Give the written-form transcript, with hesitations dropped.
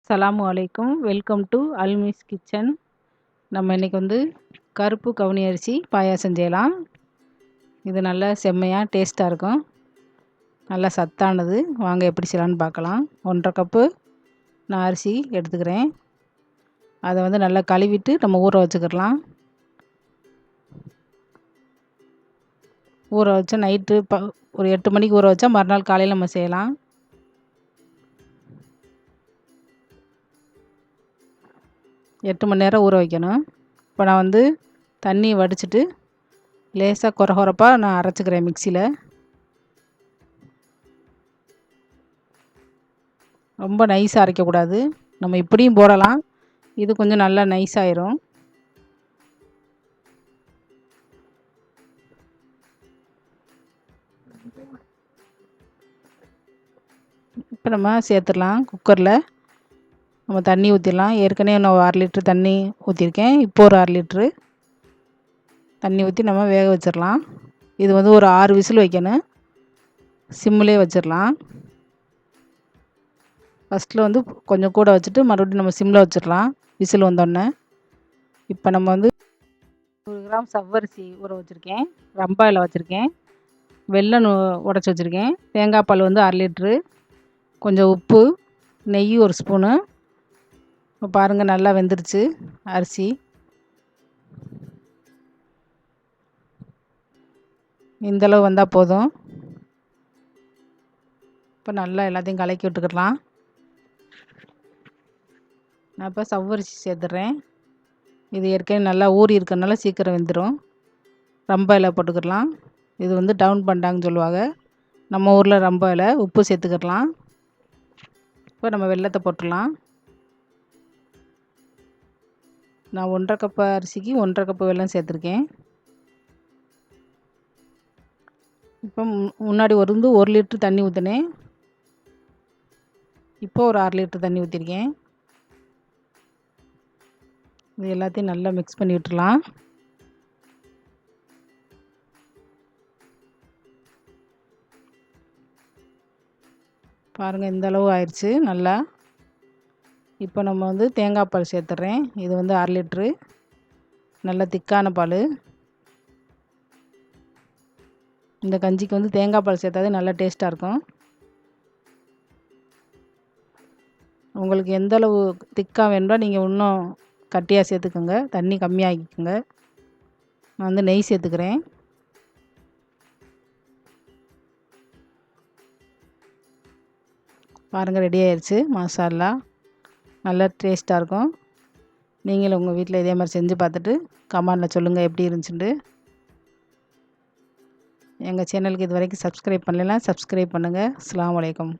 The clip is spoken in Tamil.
அஸ்ஸலாமு அலைக்கும். வெல்கம் டு அல்மிஸ் கிச்சன். நம்ம இன்றைக்கி வந்து கருப்பு கவுனி அரிசி பாயாசம் செய்யலாம். இது நல்லா செம்மையாக டேஸ்ட்டாக இருக்கும், நல்லா சத்தானது. வாங்க எப்படி செய்யலான்னு பார்க்கலாம். 1.5 கப்பு நான் அரிசி எடுத்துக்கிறேன். அதை வந்து நல்லா கழுவிட்டு நம்ம ஊற வச்சுக்கிடலாம். ஊற வச்சா நைட்டு ஒரு 8 மணிக்கு ஊற வச்சா மறுநாள் காலையில் நம்ம செய்யலாம். எட்டு மணி நேரம் ஊற வைக்கணும். இப்போ நான் வந்து தண்ணி வடிச்சிட்டு லேசாக கொரகொரப்பாக நான் அரைச்சிக்கிறேன் மிக்சியில். ரொம்ப நைஸாக அரைக்கக்கூடாது. நம்ம இப்படியும் போடலாம், இது கொஞ்சம் நல்லா நைஸாயிரும். இப்போ நம்ம சேர்த்துடலாம். குக்கரில் நம்ம தண்ணி ஊற்றிடலாம். ஏற்கனவே நான் 1/2 லிட்ரு தண்ணி ஊற்றிருக்கேன். இப்போ ஒரு 1/2 லிட்ரு தண்ணி ஊற்றி நம்ம வேக வச்சிடலாம். இது வந்து ஒரு 6 விசில் வைக்கணும். சிம்மிலே வச்சிடலாம். ஃபஸ்ட்டில் வந்து கொஞ்சம் கூட வச்சுட்டு மறுபடியும் நம்ம சிம்மில் வச்சிடலாம் விசில் வந்தோடனே. இப்போ நம்ம வந்து 100 கிராம் ஜவ்வரிசி ஊற வச்சுருக்கேன், ரம்பாயில் வச்சுருக்கேன், வெல்லம் உடச்சி வச்சுருக்கேன், தேங்காய் பால் வந்து 1/2 லிட்ரு, கொஞ்சம் உப்பு, நெய் 1 ஸ்பூனு. இப்போ பாருங்கள் நல்லா வெந்துருச்சு அரிசி. இந்தளவு வந்தால் போதும். இப்போ நல்லா எல்லாத்தையும் கலக்கி விட்டுக்கிடலாம். நான் இப்போ ஜவ்வரிசி சேர்த்துட்றேன். இது ஏற்கனவே நல்லா ஊறி இருக்கிறனால சீக்கிரம் வெந்துடும். ரம்பாயில் போட்டுக்கிடலாம். இது வந்து டவுன் பண்டாங்கன்னு சொல்லுவாங்க, நம்ம ஊரில் ரம்பாயில். உப்பு சேர்த்துக்கிடலாம். இப்போ நம்ம வெல்லத்தை போட்டுடலாம். நான் 1.5 கப்பு அரிசிக்கு 1.5 கப்பு வெல்லம் சேர்த்துருக்கேன். இப்போ முன்னாடி ஒரு 1 லிட்ரு தண்ணி ஊற்றினேன். இப்போ ஒரு 1/2 லிட்ரு தண்ணி ஊற்றிருக்கேன். இது எல்லாத்தையும் நல்லா மிக்ஸ் பண்ணி விட்டுடலாம். பாருங்கள் இந்த அளவு ஆயிடுச்சு நல்லா. இப்போ நம்ம வந்து தேங்காய் பால் சேர்த்துட்றேன். இது வந்து 1/2 லிட்ரு, நல்ல திக்கான பால். இந்த கஞ்சிக்கு வந்து தேங்காய் பால் சேர்த்தாதே நல்லா டேஸ்ட்டாக இருக்கும். உங்களுக்கு எந்த அளவு திக்காக வேணுமோ நீங்கள் இன்னும் கட்டியாக சேர்த்துக்கோங்க, தண்ணி கம்மியாகிக்கோங்க. நான் வந்து நெய் சேர்த்துக்கிறேன். பாருங்கள் ரெடி ஆயிடுச்சு. மசாலா நல்லா டேஸ்ட்டாக இருக்கும். நீங்களும் உங்கள் வீட்டில் இதே மாதிரி செஞ்சு பார்த்துட்டு கமெண்டில் சொல்லுங்கள் எப்படி இருந்துச்சுட்டு. எங்கள் சேனலுக்கு இது வரைக்கும் சப்ஸ்கிரைப் பண்ணலைன்னா சப்ஸ்கிரைப் பண்ணுங்கள். அஸ்ஸலாமு அலைக்கும்.